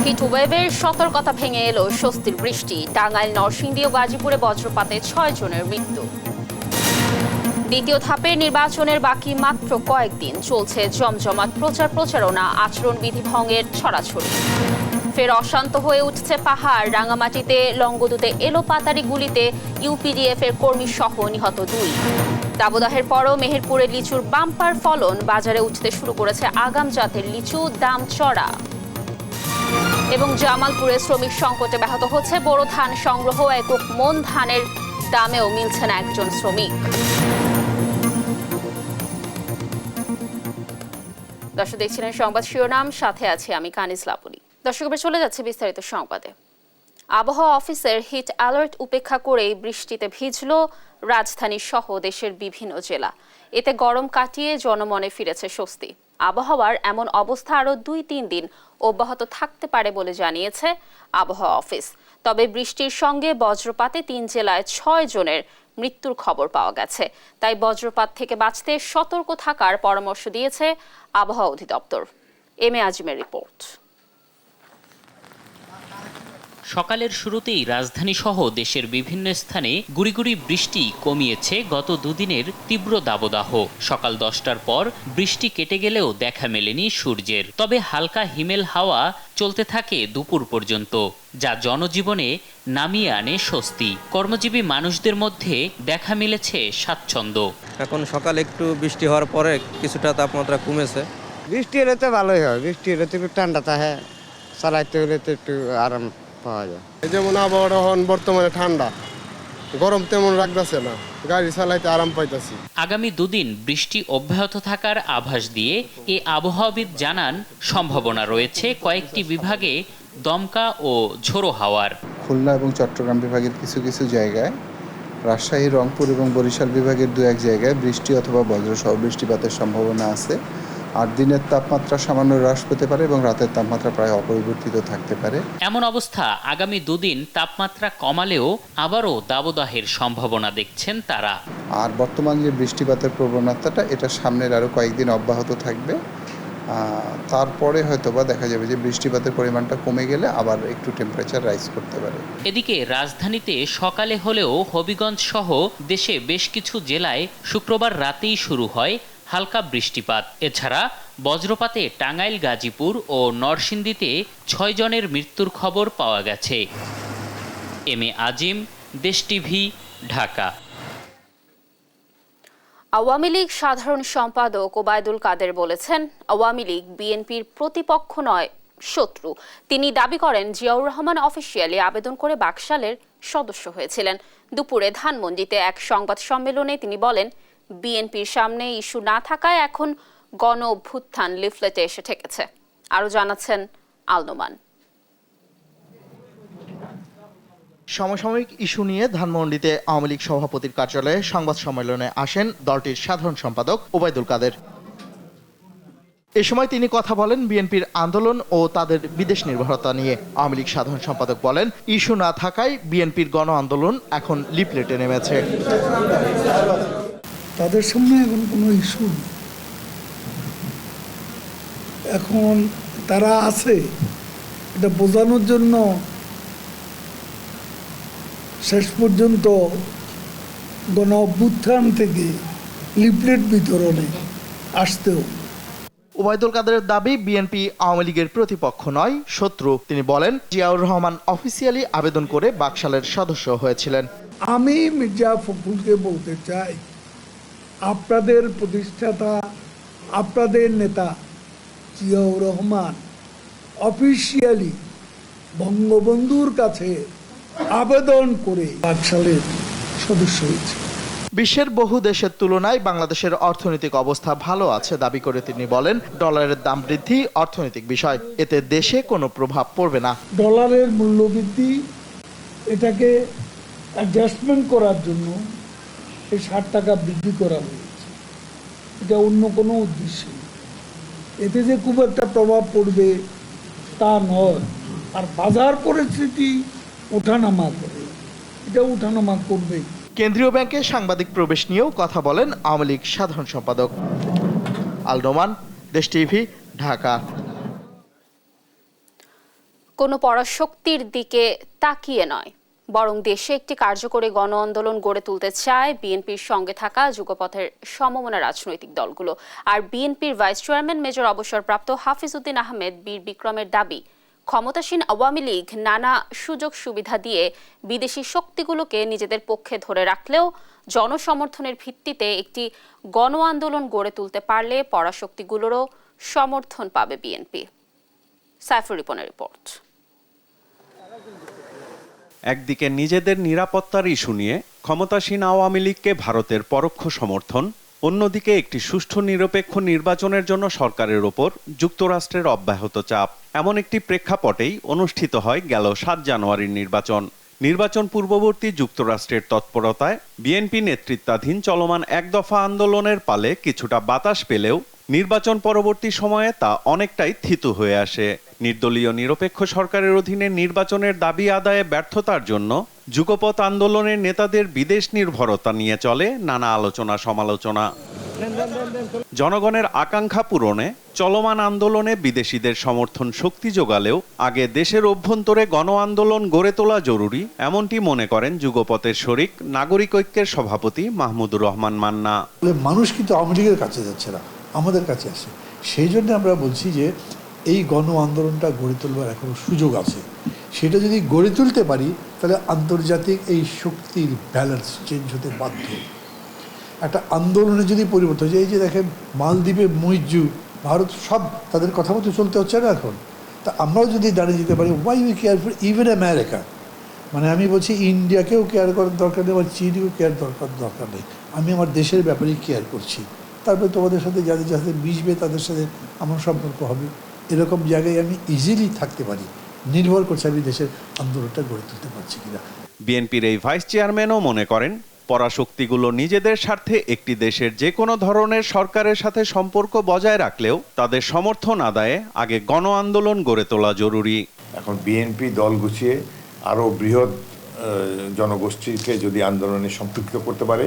হিটওয়েভের সতর্কতা ভেঙে এলো স্বস্তির বৃষ্টি। টাঙ্গাইল, নরসিংদী ও গাজীপুরে বজ্রপাতে 6 জনের মৃত্যু। দ্বিতীয় ধাপের নির্বাচনের বাকি মাত্র কয়েকদিন, চলছে জমজমাট প্রচারণা, আচরণবিধি ভঙ্গের ছড়াছড়ি। ফের অশান্ত হয়ে উঠছে পাহাড়। রাঙামাটিতে লংগদুতে এলোপাতাড়ি গুলিতে ইউপিডিএফ এর কর্মী সহ নিহত 2। দাবদাহের পরও মেহেরপুরে লিচুর বাম্পার ফলন, বাজারে উঠতে শুরু করেছে আগাম জাতের লিচু, দাম চড়া। এবং জামালপুরে শ্রমিক সংকটে ব্যাহত হচ্ছে বোরো ধান সংগ্রহ, একক মন ধানের দামেও মিলছে না একজন শ্রমিক। দর্শক দেখছিলেন সংবাদ শিরোনাম, সাথে আছে আমি কানিজ লাবনী। দর্শক এবার চলে যাচ্ছে বিস্তারিত সংবাদে। আবহাওয়া অফিসের হিট অ্যালার্ট উপেক্ষা করেই বৃষ্টিতে ভিজল রাজধানী সহ দেশের বিভিন্ন জেলা। এতে গরম কাটিয়ে জনমনে ফিরেছে স্বস্তি। আবহাওয়ার এমন অবস্থা আরও 2-3 দিন অব্যাহত থাকতে পারে বলে জানিয়েছে আবহাওয়া অফিস। তবে বৃষ্টির সঙ্গে বজ্রপাতে 3 জেলায় 6 জনের মৃত্যুর খবর পাওয়া গেছে। তাই বজ্রপাত থেকে বাঁচতে সতর্ক থাকার পরামর্শ দিয়েছে আবহাওয়া অধিদপ্তর। M A আজিমের report. সকালের শুরুতেই রাজধানী সহ দেশের বিভিন্ন স্থানে গুড়ি বৃষ্টি কমিয়েছে গত দুদিনের তীব্র দাবদাহ। সকাল 10টার পর বৃষ্টি কেটে গেলেও দেখা মেলেনি সূর্যের। তবে হালকা হিমেল হাওয়া চলতে থাকে দুপুর পর্যন্ত, যা জনজীবনে নামিয়ে আনে স্বস্তি। কর্মজীবী মানুষদের মধ্যে দেখা মিলেছে স্বাচ্ছন্দ্য। এখন সকালে একটু বৃষ্টি হওয়ার পরে কিছুটা তাপমাত্রা কমেছে। বৃষ্টি হলে তো ভালোই হয়, বৃষ্টি হলে তো একটু ঠান্ডা থাকে, চালাইতে হলে তো একটু আরাম পাওয়া যায়। যেমন আবহাওয়াটা বর্তমানে ঠান্ডা, গরম তেমন রাখতেছে না, গাড়ি চালাইতে আরাম পাইতেছি। আগামী 2 দিন বৃষ্টি অব্যাহত থাকার আভাস দিয়ে এ আবহাওয়াবিদ জানান, সম্ভাবনা রয়েছে কয়েকটি বিভাগে দমকা ও ঝোড়ো হাওয়ার। খুলনা এবং চট্টগ্রাম বিভাগের কিছু কিছু জায়গায়, রাজশাহী, রংপুর এবং বরিশাল বিভাগের 2-1 জায়গায় বৃষ্টি অথবা বজ্রসহ বৃষ্টিপাতের সম্ভাবনা আছে। আর দিনের তাপমাত্রা সামান্য হ্রাস পেতে পারে এবং রাতের তাপমাত্রা প্রায় অপরিবর্তিত থাকতে পারে। এমন অবস্থা আগামী 2 দিন তাপমাত্রা কমালেও আবারও দাবদাহের সম্ভাবনা দেখছেন তারা। আর বর্তমান যে বৃষ্টিপাতের প্রবণতাটা, এটা সামনের আরও কয়েকদিন অব্যাহত থাকবে। তারপরে হয়তোবা দেখা যাবে যে বৃষ্টিপাতের পরিমাণটা কমে গেলে আবার একটু টেম্পারেচার রাইজ করতে পারে। এদিকে রাজধানীতে সকালে হলেও হবিগঞ্জ সহ দেশে বেশ কিছু জেলায় শুক্রবার রাতেই শুরু হয় হালকা বৃষ্টিপাত। এছাড়া বজ্রপাতে টাঙ্গাইল, গাজীপুর ও নরসিংদীতে 6 জনের মৃত্যুর খবর পাওয়া গেছে। এম এ আজিম, দেশ টিভি, ঢাকা। আওয়ামী লীগ সাধারণ সম্পাদক ওবায়দুল কাদের বলেছেন, আওয়ামী লীগ বিএনপির প্রতিপক্ষ নয়, শত্রু। তিনি দাবি করেন, জিয়াউর রহমান অফিসিয়ালি আবেদন করে বাকশালের সদস্য হয়েছিলেন। দুপুরে ধানমন্ডিতে এক সংবাদ সম্মেলনে তিনি বলেন, বিএনপির সামনে ইস্যু না থাকায় এখন গণ অভ্যুত্থান লিফলেটে এসে ঠেকেছে। আরও জানাচ্ছেন আলনোমান। সমসাময়িক ইস্যু নিয়ে ধানমন্ডিতে আওয়ামী লীগ সভাপতির কার্যালয়ে সংবাদ সম্মেলনে আসেন দলটির সাধারণ সম্পাদক ওবায়দুল কাদের। এ সময় তিনি কথা বলেন বিএনপির আন্দোলন ও তাদের বিদেশ নির্ভরতা নিয়ে। আওয়ামী লীগ সাধারণ সম্পাদক বলেন, ইস্যু না থাকায় বিএনপির গণ আন্দোলন এখন লিফলেটে নেমেছে। তাদের সামনে এখন কোনো ইস্যু, এখন তারা আছে এটা বোঝানোর জন্য শেষ পর্যন্ত গণ অভ্যুত্থান থেকে লিফলেট বিতরণে আসতেও। ওবায়দুল কাদেরের দাবি, বিএনপি আওয়ামী লীগের প্রতিপক্ষ নয়, শত্রু। তিনি বলেন, জিয়াউর রহমান অফিসিয়ালি আবেদন করে বাকশালের সদস্য হয়েছিলেন। আমি মির্জা ফখরুলকে বলতে চাই, আপনাদের প্রতিষ্ঠাতা, আপনাদের নেতা জিয়াউর রহমান অফিসিয়ালি বঙ্গবন্ধুর কাছে আবেদন করে বাকশালের সদস্য হয়েছে। বিশ্বের বহু দেশের তুলনায় বাংলাদেশের অর্থনৈতিক অবস্থা ভালো আছে দাবি করে তিনি বলেন, ডলারের দাম বৃদ্ধি অর্থনৈতিক বিষয়, এতে দেশে কোনো প্রভাব পড়বে না। ডলারের মূল্য বৃদ্ধি, এটাকে অ্যাডজাস্টমেন্ট করার জন্য এই 60 টাকা বৃদ্ধি করা হয়েছে, এটা অন্য কোনো উদ্দেশ্য নেই। এতে যে খুব একটা প্রভাব পড়বে তা নয়। আর বাজার পরিস্থিতি ওঠানামা করে, এটা ওঠানামা করবে। কেন্দ্রীয় ব্যাংকে সাংবাদিক প্রবেশ নিয়েও কথা বলেন আওয়ামী লীগ সাধারণ সম্পাদক। আল নোমান, দেশ টিভি, ঢাকা। কোনো পরাশক্তির দিকে তাকিয়ে নয়, বরং দেশে একটি কার্যকরী গণ আন্দোলন গড়ে তুলতে চায় বিএনপির সঙ্গে থাকা যুগপথের সমমনা রাজনৈতিক দলগুলো। আর বিএনপির ভাইস চেয়ারম্যান মেজর অবসরপ্রাপ্ত হাফিজ উদ্দিন আহমেদ বীর বিক্রমের দাবি, ক্ষমতাসীন আওয়ামী লীগ নানা সুযোগ সুবিধা দিয়ে বিদেশি শক্তিগুলোকে নিজেদের পক্ষে ধরে রাখলেও জনসমর্থনের ভিত্তিতে একটি গণ আন্দোলন গড়ে তুলতে পারলে পরাশক্তিগুলোরও সমর্থন পাবে বিএনপি। সাইফুর রিপনের রিপোর্ট। একদিকে নিজেদের নিরাপত্তার ইস্যু নিয়ে ক্ষমতাসীন আওয়ামী লীগকে ভারতের পরোক্ষ সমর্থন, অন্যদিকে একটি সুষ্ঠু নিরপেক্ষ নির্বাচনের জন্য সরকারের ওপর যুক্তরাষ্ট্রের অব্যাহত চাপ। এমন একটি প্রেক্ষাপটেই অনুষ্ঠিত হয় গেল 7 জানুয়ারির নির্বাচন পূর্ববর্তী যুক্তরাষ্ট্রের তৎপরতায় বিএনপি নেতৃত্বাধীন চলমান এক দফা আন্দোলনের পালে কিছুটা বাতাস পেলেও নির্বাচন পরবর্তী সময়ে তা অনেকটাই থিতু হয়ে আসে। নির্দলীয় নিরপেক্ষ সরকারের অধীনে নির্বাচনের দাবি আদায়ে ব্যর্থতার জন্য যুগপথ আন্দোলনের নেতাদের বিদেশ নির্ভরতা নিয়ে চলে নানা আলোচনা সমালোচনা। জনগণের আকাঙ্ক্ষা পূরণে চলমান আন্দোলনে বিদেশিদের সমর্থন শক্তি যোগালেও আগে দেশের অভ্যন্তরে গণ আন্দোলন গড়ে তোলা জরুরি, এমনটি মনে করেন যুগপথের শরিক নাগরিক ঐক্যের সভাপতি মাহমুদুর রহমান মান্না। মানুষ কিন্তু আওয়ামী লীগের কাছে যাচ্ছে না, আমাদের কাছে আসে। সেই জন্য আমরা বলছি যে এই গণ আন্দোলনটা গড়ে তোলবার এখনো সুযোগ আছে। সেটা যদি গড়ে তুলতে পারি তাহলে আন্তর্জাতিক এই শক্তির ব্যালেন্স চেঞ্জ হতে বাধ্য। একটা আন্দোলনে যদি পরিবর্তন হয়, এই যে দেখেন মালদ্বীপে মুইজ্জু, ভারত সব তাদের কথা মতো চলতে হচ্ছে না এখন। তা আমরাও যদি দাঁড়িয়ে যেতে পারি, why we care for even America, মানে আমি বলছি ইন্ডিয়াকেও কেয়ার করার দরকার নেই, আমার চীনকেও কেয়ার দরকার নেই, আমি আমার দেশের ব্যাপারেই কেয়ার করছি। তারপরে তোমাদের সাথে যাদের যাদের মিশবে তাদের সাথে আমার সম্পর্ক হবে। এরকম জায়গায় আমি ইজিলি থাকতে পারি, নির্ভর করছে আমি দেশের আন্দোলনটা গড়ে তুলতে পারছি কিনা। বিএনপির এই ভাইস চেয়ারম্যানও মনে করেন পরাশক্তিগুলো নিজেদের স্বার্থে একটি দেশের যে কোনো ধরনের সরকারের সাথে সম্পর্ক বজায় রাখলেও তাদের সমর্থন আদায়ে আগে গণ আন্দোলন গড়ে তোলা জরুরি। এখন বিএনপি দল গুছিয়ে আরও বৃহৎ জনগোষ্ঠীকে যদি আন্দোলনে সম্পৃক্ত করতে পারে,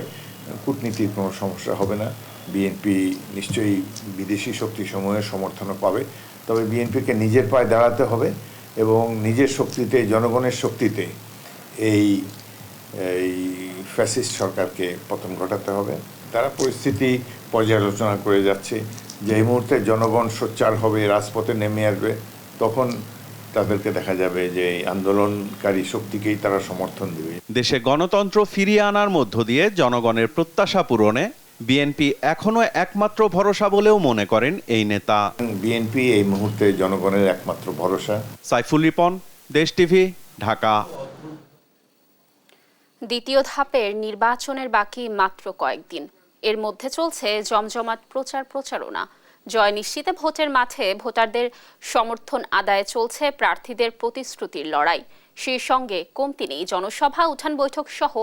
কূটনীতির কোনো সমস্যা হবে না। বিএনপি নিশ্চয়ই বিদেশি শক্তিসমূহের সমর্থনও পাবে, তবে বিএনপিকে নিজের পায়ে দাঁড়াতে হবে এবং নিজের শক্তিতে, জনগণের শক্তিতে এই ফ্যাসিস্ট সরকারকে পতন ঘটাতে হবে। তারা পরিস্থিতি পর্যালোচনা করে যাচ্ছে, যে এই মুহূর্তে জনগণ সোচ্চার হবে, রাজপথে নেমে আসবে, তখন তাদেরকে দেখা যাবে যে এই আন্দোলনকারী শক্তিকেই তারা সমর্থন দেবে। দেশে গণতন্ত্র ফিরিয়ে আনার মধ্য দিয়ে জনগণের প্রত্যাশা পূরণে বিএনপি এখনো একমাত্র ভরসা বলেও মনে করেন এই নেতা। বিএনপি এই মুহূর্তে জনগণের একমাত্র ভরসা। সাইফুল রিপন, দেশ টিভি, ঢাকা। দ্বিতীয় ধাপের নির্বাচনের বাকি মাত্র কয়েকদিন, এর মধ্যে চলছে জমজমাট প্রচারণা। জয় নিশ্চিতে ভোটের মাঠে ভোটারদের সমর্থন আদায়ে চলছে প্রার্থীদের প্রতিশ্রুতির লড়াই। সেই সঙ্গে কমতি নেই জনসভা, উঠান বৈঠক সহ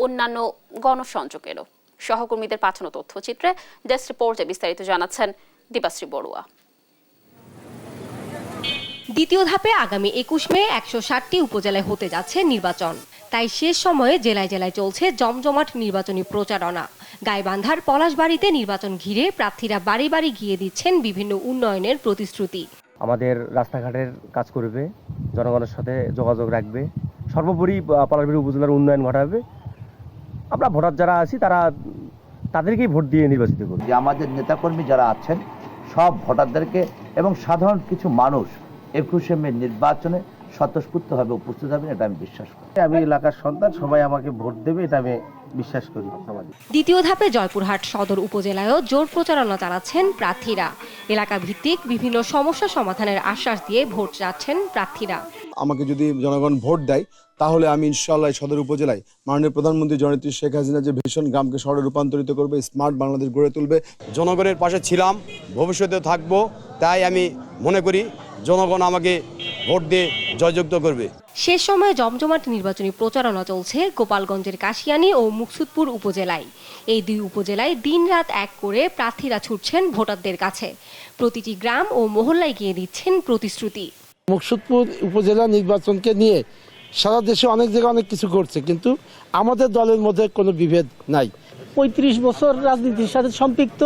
অন্যান্য গণসংযোগেরও। সহকর্মীদের পাঠানো তথ্যচিত্রে ডেস্ক রিপোর্টে বিস্তারিত জানাচ্ছেন দীপাশ্রী বড়ুয়া। দ্বিতীয় ধাপে আগামী 21 মে 160টি উপজেলায় হতে যাচ্ছে নির্বাচন। তাই শেষ সময়ে জেলায় জেলায় চলছে জমজমাট নির্বাচনী প্রচারণা। গাইবান্ধার পলাশবাড়িতে নির্বাচন ঘিরে প্রার্থীরা বাড়ি বাড়ি গিয়ে দিচ্ছেন বিভিন্ন উন্নয়নের প্রতিশ্রুতি। আমাদের রাস্তাঘাটের কাজ করবে, জনগণের সাথে যোগাযোগ রাখবে, সর্বোপরি পলাশবাড়ি উপজেলার উন্নয়ন ঘটাবে। আমরা ভোটার যারা আছি তাদেরকেই ভোট দিয়ে নির্বাচিত করব। যে আমাদের নেতাকর্মী যারা আছেন সব ভোটারদেরকে এবং সাধারণ কিছু মানুষ 21 মে নির্বাচনে স্বতঃস্ফূর্তভাবে উপস্থিত হবেন, এটা আমি বিশ্বাস করি। আমি এলাকার সন্তান, সবাই আমাকে ভোট দেবে, এটা আমি বিশ্বাস করি। দ্বিতীয় ধাপে জয়পুরহাট সদর উপজেলায়ও জোর প্রচারণা চালাচ্ছেন প্রার্থীরা। এলাকা ভিত্তিক বিভিন্ন সমস্যা সমাধানের আশ্বাস দিয়ে ভোট চাচ্ছেন প্রার্থীরা। আমাকে যদি জনগণ ভোট দেয় তাহলে আমি ইনশাআল্লাহ সদর উপজেলায় মাননীয় প্রধানমন্ত্রী জননেত্রী শেখ হাসিনা যে ভীষণ গ্রামকে শহরে রূপান্তরিত করবে, স্মার্ট বাংলাদেশ গড়ে তুলবে। জনগণের পাশে ছিলাম, ভবিষ্যতে থাকবো, তাই আমি মনে করি জনগণ আমাকে ভোট দিয়ে জয়যুক্ত করবে। শেষ সময়ে জমজমাট নির্বাচনী প্রচারণা চলছে গোপালগঞ্জের কাশিয়ানী ও মুকসুদপুর উপজেলায়। এই দুই উপজেলায় দিনরাত এক করে প্রার্থীরা ছুটছেন ভোটারদের কাছে। প্রতিটি গ্রাম ও মহল্লায় গিয়ে দিচ্ছেন প্রতিশ্রুতি। মুকসুদপুর উপজেলা নির্বাচনকে নিয়ে সারা দেশে অনেক জায়গায় অনেক কিছু করছে, কিন্তু আমাদের দলের মধ্যে কোনো বিভেদ নাই। 35 বছর রাজনীতির সাথে সম্পৃক্ত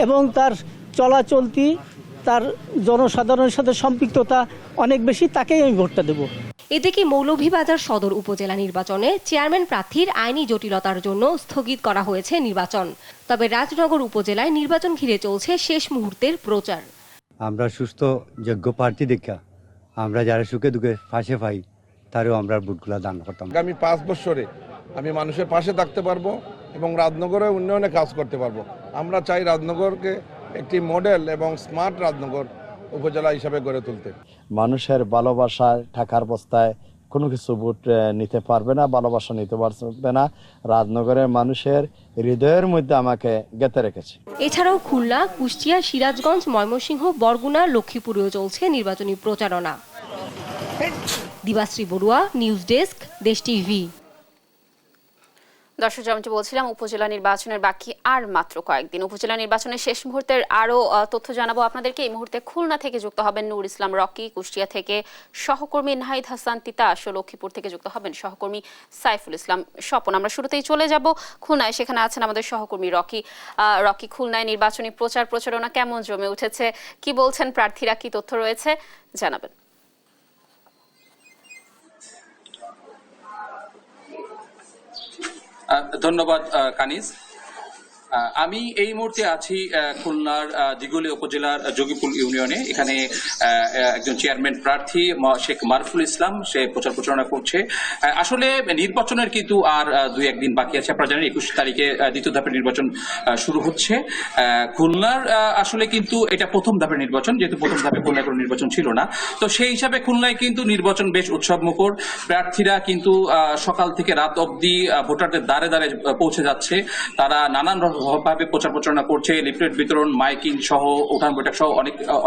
এবং তার চলাচলতি তার জনসাধারণের সাথে সম্পৃক্ততা অনেক বেশি, তাকেই আমি ভোটটা দেব। এদিকে মৌলভীবাজার সদর উপজেলা নির্বাচনে চেয়ারম্যান প্রার্থীর আইনি জটিলতার জন্য স্থগিত করা হয়েছে নির্বাচন। তবে রাজনগর উপজেলায় নির্বাচন ঘিরে চলছে শেষ মুহূর্তের প্রচার। আমরা সুস্থ যোগ্য প্রার্থী দেখা আমরা যারা সুখে দুঃখে পাশে পাই তারও আমরা ভোটগুলা দান করতাম। আগামী 5 বছরে আমি মানুষের পাশে থাকতে পারবো এবং রাজনগরে উন্নয়নে কাজ করতে পারবো। আমরা চাই রাজনগরকে একটি মডেল এবং স্মার্ট রাজনগর উপজেলা হিসাবে গড়ে তুলতে। মানুষের ভালোবাসায় টাকার বস্তায় কোনো কিছু ভোট নিতে পারবে না, ভালোবাসা নিতে পারবে না। রাজনগরের মানুষের হৃদয়ের মধ্যে আমাকে গেঁথে রেখেছে। এছাড়াও খুলনা, কুষ্টিয়া, সিরাজগঞ্জ, ময়মনসিংহ, বরগুনা, লক্ষ্মীপুরেও চলছে নির্বাচনী প্রচারণা। দিবাশ্রী বড়ুয়া, নিউজ ডেস্ক, দেশ টিভি। দর্শক, যেমনটি বলছিলাম, উপজেলা নির্বাচনের বাকি আর মাত্র কয়েকদিন। উপজেলা নির্বাচনের শেষ মুহূর্তের আরও তথ্য জানাবো আপনাদেরকে। এই মুহূর্তে খুলনা থেকে যুক্ত হবেন নূর ইসলাম রকি, কুষ্টিয়া থেকে সহকর্মী নাহিদ হাসান তিতাস ও লক্ষ্মীপুর থেকে যুক্ত হবেন সহকর্মী সাইফুল ইসলাম স্বপন। আমরা শুরুতেই চলে যাব খুলনায়, সেখানে আছেন আমাদের সহকর্মী রকি। রকি, খুলনায় নির্বাচনী প্রচারণা কেমন জমে উঠেছে? কি বলছেন প্রার্থীরা, কি তথ্য রয়েছে জানাবেন। ধন্যবাদ কানিজ। আমি এই মুহূর্তে আছি খুলনার দিঘলী উপজেলার যোগীপুর ইউনিয়নে। এখানে একজন চেয়ারম্যান প্রার্থী শেখ মারুফুল ইসলাম, সে প্রচারণা করছে। আসলে নির্বাচনের কিন্তু আর 2-1 দিন বাকি আছে। আপনারা জানেন 21 তারিখে দ্বিতীয় ধাপের নির্বাচন শুরু হচ্ছে খুলনার। আসলে কিন্তু এটা প্রথম ধাপের নির্বাচন, যেহেতু প্রথম ধাপে খুলনায় কোনো নির্বাচন ছিল না, তো সেই হিসাবে খুলনায় কিন্তু নির্বাচন বেশ উৎসব মুখর। প্রার্থীরা কিন্তু সকাল থেকে রাত অবধি ভোটারদের দ্বারে দ্বারে পৌঁছে যাচ্ছে। তারা নানান ভাবে প্রচারণা করছে, লিফলেট বিতরণ, মাইকিং সহ, উঠান বৈঠক সহ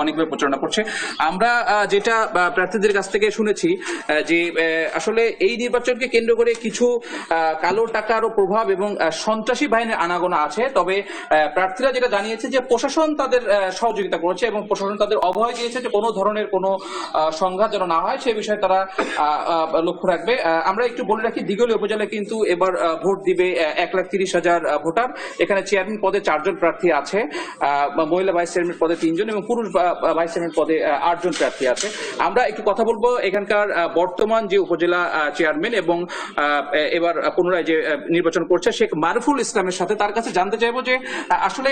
অনেকভাবে প্রচারণা করছে। আমরা যেটা প্রার্থীদের কাছ থেকে শুনেছি যে আসলে এই নির্বাচনকে কেন্দ্র করে কিছু কালো টাকারও প্রভাব এবং সন্ত্রাসী বাহিনীর আনাগোনা আছে। তবে প্রার্থীরা যেটা জানিয়েছে যে প্রশাসন তাদের সহযোগিতা করেছে এবং প্রশাসন তাদের অভয় দিয়েছে যে কোনো ধরনের কোনো সংঘাত যেন না হয়, সে বিষয়ে তারা লক্ষ্য রাখবে। আমরা একটু বলে রাখি, দিঘলী উপজেলায় কিন্তু এবার ভোট দিবে 1,30,000 ভোটার। এখানে চেয়ারম্যান পদে 4 জন প্রার্থী আছে, মহিলা ভাইস চেয়ারম্যান পদে 3 জন এবং পুরুষ ভাইস চেয়ারম্যান পদে 8 জন প্রার্থী আছে। আমরা একটু কথা বলবো এখানকার বর্তমান যে উপজেলা চেয়ারম্যান এবং এবার পুনরায় যে নির্বাচন করছে শেখ মারুফুল ইসলামের সাথে। তার কাছে জানতে চাইবো যে আসলে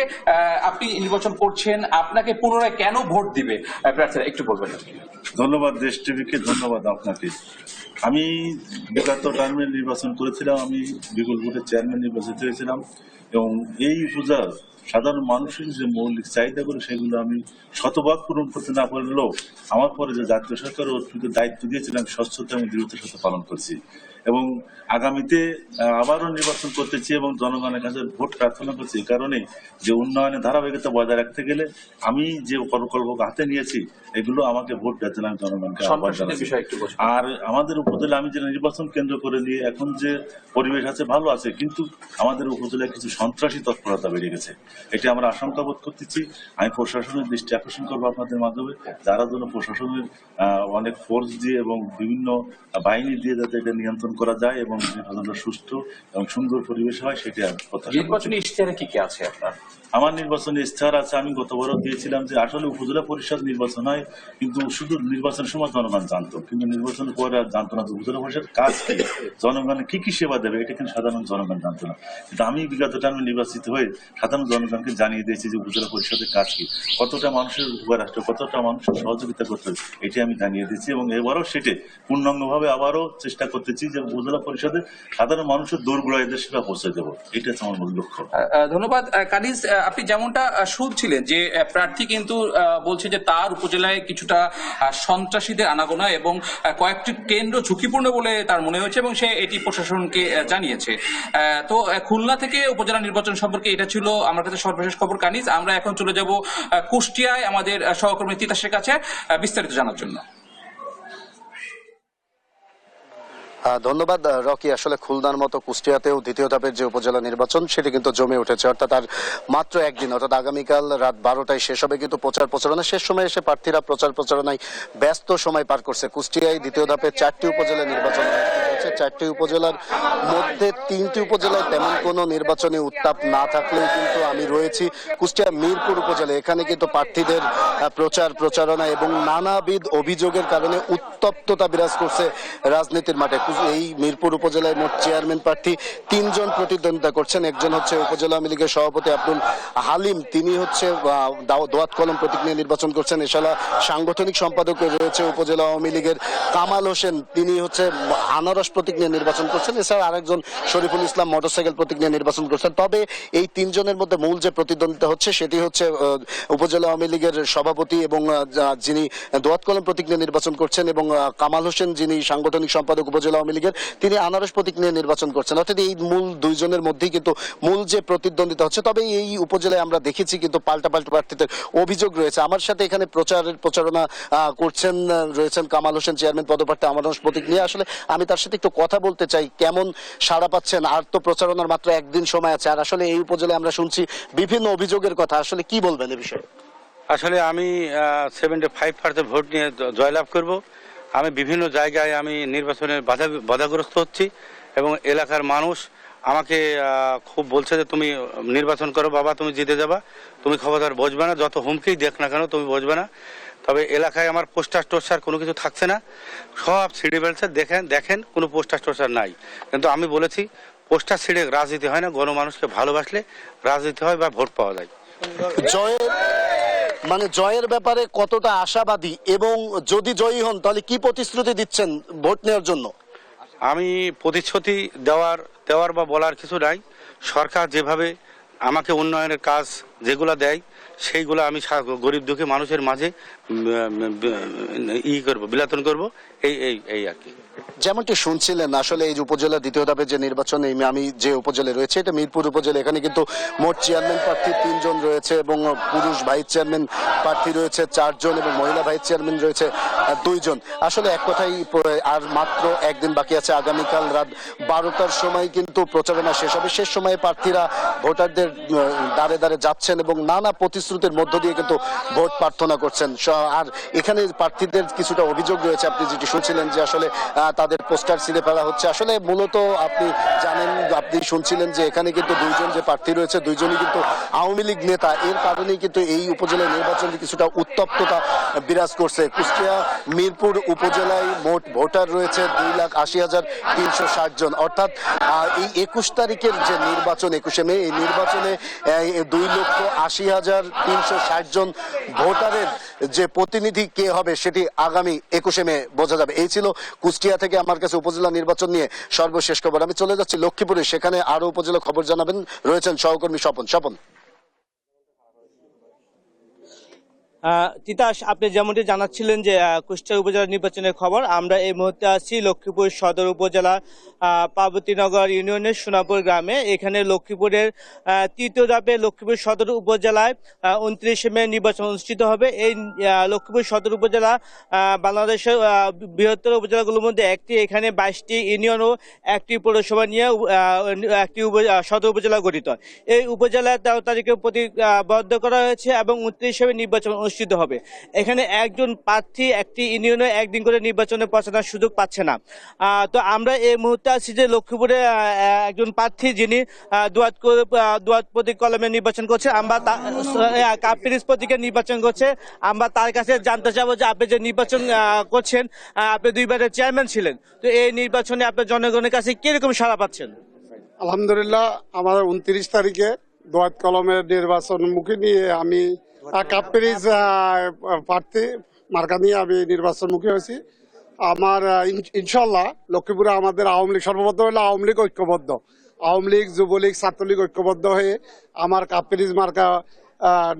আপনি নির্বাচন করছেন, আপনাকে পুনরায় কেন ভোট দিবে প্রার্থীরা, একটু বলবেন। ধন্যবাদ দেশ টিভিকে, ধন্যবাদ আপনাকে। আমি বিগত টার্মে নির্বাচন করেছিলাম, আমি বিপুল ভোটের চেয়ারম্যান নির্বাচিত হয়েছিলাম এবং এই পূজার সাধারণ মানুষের যে মৌলিক চাহিদাগুলো সেগুলো আমি শতভাগ পূরণ করতে না পারলেও আমার পরে যে জাতীয় সরকার অর্পিত দায়িত্ব দিয়েছিলাম স্বচ্ছতা এবং দৃঢ়তার সাথে পালন করছি এবং আগামীতে আবারও নির্বাচন করতেছি এবং জনগণের কাছে ভোট প্রার্থনা করছি। এই কারণে যে উন্নয়নের ধারাবাহিকতা বজায় রাখতে গেলে আমি যে প্রকল্প হাতে নিয়েছি এগুলো আমাকে ভোট দিতে আমি জনগণকে আহ্বান জানাচ্ছি। আর আমাদের উপজেলা আমি যে নির্বাচন কেন্দ্র করে নিয়ে এখন যে পরিবেশ আছে ভালো আছে, কিন্তু আমাদের উপজেলায় কিছু সন্ত্রাসী তৎপরতা বেড়ে গেছে, এটা আমরা আশঙ্কা বোধ করতেছি। আমি প্রশাসনের দৃষ্টি আকর্ষণ করবো আপনাদের মাধ্যমে, যারা যেন প্রশাসনের অনেক ফোর্স দিয়ে এবং বিভিন্ন বাহিনী দিয়ে যাতে এটা নিয়ন্ত্রণ করা যায় এবং সুস্থ এবং সুন্দর পরিবেশ হয়, সেটা নির্বাচনী ইশতেহারে কি কি আছে আপনার? আমার নির্বাচনী ইশতেহার আছে, আমি গতবারও দিয়েছিলাম যে আসলে উপজেলা পরিষদ নির্বাচন হয় কিন্তু শুধু নির্বাচনের সময় জনগণ জানতো, কিন্তু নির্বাচনের পরে আর জানতো না উপজেলা পরিষদ কাজ কি, জনগণের কি কি সেবা দেবে এটা কিন্তু সাধারণ জনগণ জানতো না। কিন্তু আমি বিগত টাইমে নির্বাচিত হয়ে সাধারণ জনগণকে জানিয়ে দিয়েছি যে উপজেলা পরিষদের কাজ কি, কতটা মানুষের উপকার আসবে, কতটা মানুষের সহযোগিতা করতে হবে, এটি আমি জানিয়ে দিচ্ছি এবং এবারও সেটি পূর্ণাঙ্গভাবে আবারও চেষ্টা করতেছি যে উপজেলা পরিষদে সাধারণ মানুষের দোরগোড়ায় এদের সেবা পৌঁছে দেবো, এটা হচ্ছে আমার মূল লক্ষ্য। ধন্যবাদ কানিজ। আপনি যেমনটা শুনছিলেন যে প্রার্থী কিন্তু বলছে যে তার উপজেলায় কিছুটা সন্ত্রাসীদের আনাগোনা এবং কয়েকটি কেন্দ্র ঝুঁকিপূর্ণ বলে তার মনে হয়েছে এবং সে এটি প্রশাসনকে জানিয়েছে। তো খুলনা থেকে উপজেলা নির্বাচন সম্পর্কে এটা ছিল আমার কাছে সর্বশেষ খবর কানিজ। আমরা এখন চলে যাব কুষ্টিয়ায় আমাদের সহকর্মী তিতাসের কাছে বিস্তারিত জানার জন্য। ধন্যবাদ রকি। আসলে খুলনার মতো কুষ্টিয়াতেও দ্বিতীয় ধাপের যে উপজেলা নির্বাচন সেটি কিন্তু জমে উঠেছে, অর্থাৎ আর মাত্র একদিন, অর্থাৎ আগামীকাল রাত 12টায় শেষ হবে। কিন্তু প্রচারণা শেষ সময় এসে প্রার্থীরা প্রচারণায় ব্যস্ত সময় পার করছে। কুষ্টিয়ায় দ্বিতীয় ধাপের 4টি উপজেলা নির্বাচন হচ্ছে 4টি উপজেলার মধ্যে 3টি উপজেলায় তেমন কোনো নির্বাচনী উত্তাপ না থাকলেও কিন্তু আমি রয়েছি কুষ্টিয়া মিরপুর উপজেলায়। এখানে কিন্তু প্রার্থীদের প্রচারণা এবং নানাবিধ অভিযোগের কারণে উত্তপ্ততা বিরাজ করছে রাজনীতির মাঠে। এই মিরপুর উপজেলায় মোট চেয়ারম্যান প্রার্থী 3 জন প্রতিদ্বন্দ্বিতা করছেন। একজন হচ্ছে উপজেলা আওয়ামী লীগের সভাপতি আব্দুল হালিম, তিনি হচ্ছে দোয়াত কলম প্রতীক নিয়ে নির্বাচন করছেন। এছাড়া সাংগঠনিক সম্পাদক রয়েছে উপজেলা আওয়ামী লীগের কামাল হোসেন, তিনি হচ্ছে আনারস প্রতীক নিয়ে নির্বাচন করছেন। এছাড়া আরেকজন শরীফুল ইসলাম মোটরসাইকেল প্রতীক নিয়ে নির্বাচন করছেন। তবে এই 3 জনের মধ্যে মূল যে প্রতিদ্বন্দ্বিতা হচ্ছে সেটি হচ্ছে উপজেলা আওয়ামী লীগের সভাপতি এবং যিনি দোয়াত কলম প্রতীক নিয়ে নির্বাচন করছেন, এবং কামাল হোসেন যিনি সাংগঠনিক সম্পাদক উপজেলা আওয়ামী লীগের, তিনি আনারস প্রতীক নিয়ে নির্বাচন করছেন। অর্থাৎ এই মূল 2 জনের মধ্যেই কিন্তু মূল যে প্রতিদ্বন্দ্বিতা হচ্ছে। তবে এই উপজেলায় আমরা দেখেছি কিন্তু পাল্টা প্রার্থীদের অভিযোগ রয়েছে। আমার সাথে এখানে প্রচারণা রয়েছেন কামাল হোসেন, চেয়ারম্যান পদপ্রার্থী আনারস প্রতীক নিয়ে। আসলে আমি তার সাথে একটু কথা বলতে চাই, কেমন সাড়া পাচ্ছেন? আর তো প্রচারণার মাত্র 1 দিন সময় আছে, আর আসলে এই উপজেলায় আমরা শুনছি বিভিন্ন অভিযোগের কথা। আসলে কি বলবেন এ বিষয়ে? আসলে আমি 75% ভোট নিয়ে জয়লাভ করব। আমি বিভিন্ন জায়গায় আমি নির্বাচনে বাধাগ্রস্ত হচ্ছি এবং এলাকার মানুষ আমাকে খুব বলছে যে তুমি নির্বাচন করো বাবা, তুমি জিতে যাবা, তুমি খবরদার বসবে না, যত হুমকি দেখ না কেন তুমি বসবে না। তবে এলাকায় আমার পোস্টার টোস্টার কোনো কিছু থাকছে না, সব ছিঁড়ে ফেলছে। দেখেন কোনো পোস্টার টোস্টার নাই। কিন্তু আমি বলেছি পোস্টার ছিঁড়ে রাজনীতি হয় না, গণমানুষকে ভালোবাসলে রাজনীতি হয় বা ভোট পাওয়া যায়। জয়ের ব্যাপারে কতটা আশাবাদী, এবং যদি জয়ী হন তাহলে কি প্রতিশ্রুতি দিচ্ছেন ভোট নেওয়ার জন্য? আমি প্রতিশ্রুতি দেওয়ার বা বলার কিছু নাই। সরকার যেভাবে আমাকে উন্নয়নের কাজ যেগুলো দেয় সেইগুলো আমি গরিব দুঃখী মানুষের মাঝে বিলাতন করব, এই আর কি। যেমনটি শুনছিলেন, আসলে এই উপজেলা দ্বিতীয় ধাপে যে নির্বাচনে আমি যে উপজেলায় রয়েছে এটা মিরপুর উপজেলা। এখানে কিন্তু মোট চেয়ারম্যান প্রার্থী 3 জন রয়েছে এবং পুরুষ ভাইস চেয়ারম্যান প্রার্থী রয়েছে 4 জন এবং মহিলা ভাইস চেয়ারম্যান রয়েছে 2 জন। আসলে এক কথাই আর মাত্র 1 দিন বাকি আছে। আগামীকাল রাত 12টার সময় কিন্তু প্রচারণা শেষ হবে। শেষ সময়ে প্রার্থীরা ভোটারদের দ্বারে দ্বারে যাচ্ছেন এবং নানা প্রতিশ্রুতির মধ্য দিয়ে কিন্তু ভোট প্রার্থনা করছেন। আর এখানে প্রার্থীদের কিছুটা অভিযোগ রয়েছে, আপনি যেটি শুনছিলেন যে আসলে তাদের পোস্টার ছিঁড়ে ফেলা হচ্ছে। আসলে মূলত আপনি জানেন, আপনি শুনছিলেন যে এখানে কিন্তু 2 জন যে প্রার্থী রয়েছে 2 জনই কিন্তু আওয়ামী লীগ নেতা। এর কারণেই কিন্তু এই উপজেলায় নির্বাচনে কিছুটা উত্তপ্ততা বিরাজ করছে। কুষ্টিয়া মিরপুর উপজেলায় মোট ভোটার রয়েছে 2,80,360 জন। অর্থাৎ এই 21 তারিখের যে নির্বাচন 21শে মে, এই নির্বাচনে 2,80,360 জন ভোটারের যে প্রতিনিধি কে হবে সেটি আগামী 21শে মে বোঝা যাবে। এই ছিল কুষ্টিয়া থেকে আমার কাছে উপজেলা নির্বাচন নিয়ে সর্বশেষ খবর। আমি চলে যাচ্ছি লক্ষ্মীপুরে, সেখানে আরো উপজেলা খবর জানাবেন রয়েছেন সহকর্মী স্বপন। তিতাস, আপনি যেমনটি জানাচ্ছিলেন যে কুষ্টিয়া উপজেলা নির্বাচনের খবর, আমরা এই মুহূর্তে আছি লক্ষ্মীপুর সদর উপজেলা পার্বতীনগর ইউনিয়নের সোনাপুর গ্রামে। এখানে লক্ষ্মীপুরের 3য় ধাপে লক্ষ্মীপুর সদর উপজেলায় 29শে মে নির্বাচন অনুষ্ঠিত হবে। এই লক্ষ্মীপুর সদর উপজেলা বাংলাদেশের বৃহত্তর উপজেলাগুলোর মধ্যে একটি। এখানে 22টি ইউনিয়ন ও 1টি পৌরসভা নিয়ে একটি সদর উপজেলা গঠিত। এই উপজেলা 13 তারিখে প্রতিবদ্ধ করা হয়েছে এবং 29শে মে নির্বাচন অনুষ্ঠিত হবে। এখানে একজন প্রার্থী একটি ইউনিয়নে একদিন করে নির্বাচনে পৌঁছানোর সুযোগ পাচ্ছে না। তো আমরা এই মুহূর্তে আছি যে লক্ষ্মীপুরে একজন প্রার্থী যিনি দোয়াত প্রতীক কলমে নির্বাচন করছে, আমরা কাপিরিজ প্রতীকে নির্বাচন করছে। আমরা তার কাছে জানতে চাবো যে আপনি যে নির্বাচন করছেন, আপনি 2 বারের চেয়ারম্যান ছিলেন, তো এই নির্বাচনে আপনার জনগণের কাছে কিরকম সাড়া পাচ্ছেন? আলহামদুলিল্লাহ, আমাদের 29 তারিখে দোয়াত কলমের নির্বাচনমুখী নিয়ে আমি কাপিরিজ প্রার্থী মার্কা নিয়ে আমি নির্বাচনমুখী হয়েছি। আমার ইনশাল্লাহ লক্ষ্মীপুরে আমাদের আওয়ামী লীগ সর্বপ্রথম হলে আওয়ামী লীগ ঐক্যবদ্ধ, আওয়ামী লীগ যুবলীগ ছাত্রলীগ ঐক্যবদ্ধ হয়ে আমার কাপিরিজ মার্কা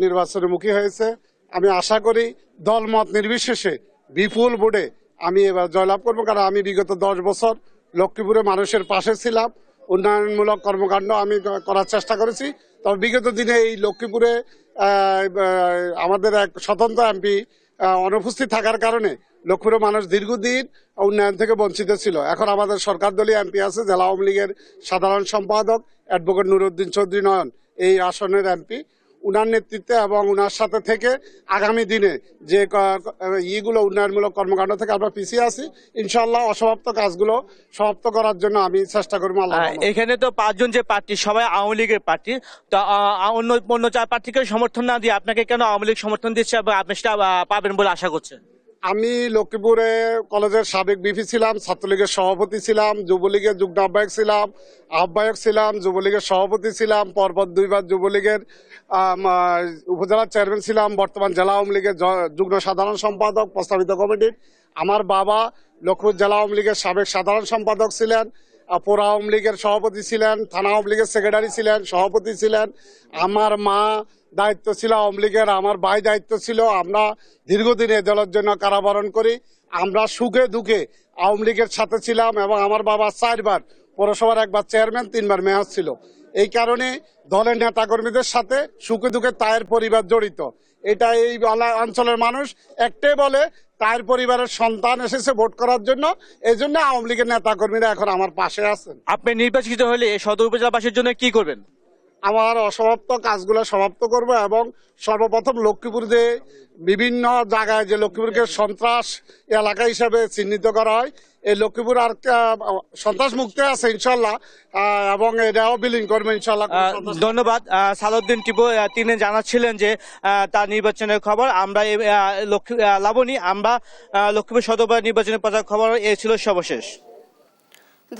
নির্বাচনমুখী হয়েছে। আমি আশা করি দলমত নির্বিশেষে বিপুল ভোটে আমি এবার জয়লাভ করবো, কারণ আমি বিগত 10 বছর লক্ষ্মীপুরে মানুষের পাশে ছিলাম। উন্নয়নমূলক কর্মকাণ্ড আমি করার চেষ্টা করেছি। তবে বিগত দিনে এই লক্ষ্মীপুরে আমাদের এক স্বতন্ত্র এমপি অনুপস্থিত থাকার কারণে লক্ষ্মীপুরের মানুষ দীর্ঘদিন উন্নয়ন থেকে বঞ্চিত ছিল। এখন আমাদের সরকার দলীয় এমপি আছে, জেলা আওয়ামী লীগের সাধারণ সম্পাদক অ্যাডভোকেট নুরুদ্দিন চৌধুরী নয়ন এই আসনের এমপি। উনার নেতৃত্বে এবং উনার সাথে থেকে আগামী দিনে যে ইগুলো উন্নয়নমূলক কর্মকাণ্ড থেকে আমরা পিছিয়ে আছি, ইনশাল্লাহ অসমাপ্ত কাজগুলো সমাপ্ত করার জন্য আমি চেষ্টা করবো। এখানে তো 5 জন যে প্রার্থী সবাই আওয়ামী লীগের প্রার্থী, তো অন্য 4 প্রার্থীকে সমর্থন না দিয়ে আপনাকে কেন আওয়ামী লীগ সমর্থন দিচ্ছে এবং আপনি সেটা পাবেন বলে আশা করছেন? আমি লক্ষ্মীপুরে কলেজের সাবেক বিপি ছিলাম, ছাত্রলীগের সভাপতি ছিলাম, যুবলীগের যুগ্ম আহ্বায়ক ছিলাম, যুবলীগের সভাপতি ছিলাম, পরপর 2 বার যুবলীগের উপজেলা চেয়ারম্যান ছিলাম, বর্তমান জেলা আওয়ামী লীগের যুগ্ম সাধারণ সম্পাদক প্রস্তাবিত কমিটির। আমার বাবা লক্ষ্মীপুর জেলা আওয়ামী লীগের সাবেক সাধারণ সম্পাদক ছিলেন, পৌর আওয়ামী লীগের সভাপতি ছিলেন, থানা আওয়ামী লীগের সেক্রেটারি ছিলেন, সভাপতি ছিলেন। আমার মা দায়িত্ব ছিল আওয়ামী লীগের, আমার ভাই দায়িত্ব ছিল। আমরা দীর্ঘদিন এই দলের জন্য কারাবরণ করি। আমরা সুখে দুঃখে আওয়ামী লীগের সাথে ছিলাম এবং আমার বাবা 4 বার পৌরসভার 1 বার চেয়ারম্যান, 3 বার মেয়র ছিল। এই কারণে দলের নেতাকর্মীদের সাথে সুখে দুঃখে তায়ের পরিবার জড়িত। এটা এই অঞ্চলের মানুষ একটাই বলে, তায়ের পরিবারের সন্তান এসেছে ভোট করার জন্য, এই জন্য আওয়ামী লীগের নেতাকর্মীরা এখন আমার পাশে আছেন। আপনি নির্বাচিত হলে সদর উপজেলাবাসীর জন্য কি করবেন? আমার অসমাপ্ত কাজগুলো সমাপ্ত করব এবং সর্বপ্রথম লক্ষ্মীপুর যে বিভিন্ন জায়গায় যে লক্ষ্মীপুরকে সন্ত্রাস এলাকা হিসেবে চিহ্নিত করা হয়, এই লক্ষ্মীপুর আর সন্ত্রাস মুক্ত আছে ইনশাল্লাহ, এবং এটাও বিলীন করবে ইনশাল্লাহ। ধন্যবাদ। সালাউদ্দিন টিপু তিনি জানাচ্ছিলেন যে তার নির্বাচনের খবর আমরা লাবণী, আমরা লক্ষ্মীপুর সদর নির্বাচনের প্রচার খবর এ ছিল সর্বশেষ।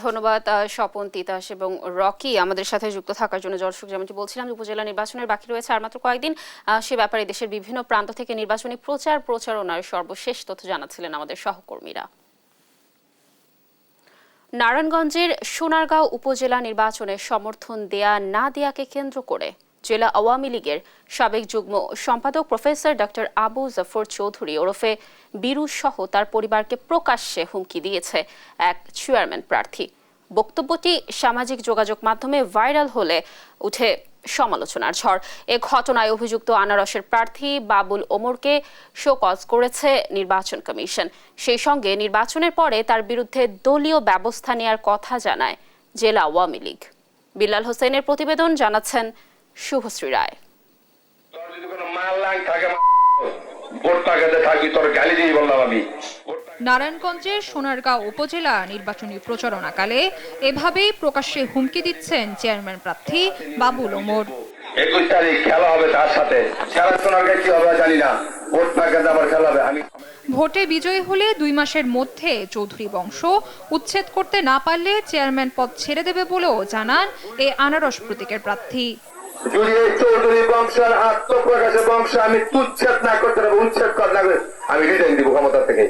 ধন্যবাদ স্বপন, তিতাস এবং রকি আমাদের সাথে যুক্ত থাকার জন্য। দর্শক, যেমনটি বলছিলাম, উপজেলা নির্বাচনের বাকি রয়েছে আর মাত্র কয়েকদিন। সে ব্যাপারে দেশের বিভিন্ন প্রান্ত থেকে নির্বাচনী প্রচারণার সর্বশেষ তথ্য জানাচ্ছিলেন আমাদের সহকর্মীরা। নারায়ণগঞ্জের সোনারগাঁও উপজেলা নির্বাচনে সমর্থন দেয়া না দেয়াকে কেন্দ্র করে জেলা আওয়ামী লীগের সাবেক যুগ্ম সম্পাদক প্রফেসর ডক্টর আবু জাফর চৌধুরী ওরফে বীরু সহ তার পরিবারকে প্রকাশ্যে হুমকি দিয়েছে এক চেয়ারম্যান প্রার্থী। বক্তব্যটি সামাজিক যোগাযোগ মাধ্যমে ভাইরাল হলে উঠে সমালোচনার ঝড়। এ ঘটনায় অভিযুক্ত আনারসের প্রার্থী বাবুল ওমরকে শোকজ করেছে নির্বাচন কমিশন। সেই সঙ্গে নির্বাচনের পরে তার বিরুদ্ধে দলীয় ব্যবস্থা নেওয়ার কথা জানায় জেলা আওয়ামী লীগ। বিল্লাল হোসেনের প্রতিবেদন, জানাচ্ছেন শুভশ্রী রায়। নারায়ণগঞ্জের সোনারগাঁও উপজেলা নির্বাচনী প্রচারণাকালে এভাবেই প্রকাশ্যে হুমকি দিচ্ছেন চেয়ারম্যান প্রার্থী বাবুল ওমর। 21 তারিখ খেলা হবে তার সাথে, সারা সোনারগাঁও কি হবে জানি না, ভোট না কেটে আবার খেলা হবে। ভোটে বিজয়ী হলে 2 মাসের মধ্যে চৌধুরী বংশ উচ্ছেদ করতে না পারলে চেয়ারম্যান পদ ছেড়ে দেবে বলেও জানান এই আনারস প্রতীকের প্রার্থী। যদি এই চৌধুরী বংশের আত্মপ্রকাশের বংশ আমি উচ্ছেদ না করতে পারবো, উচ্ছেদ করা লাগবে, আমি রিজাইন দিব ক্ষমতা থেকে।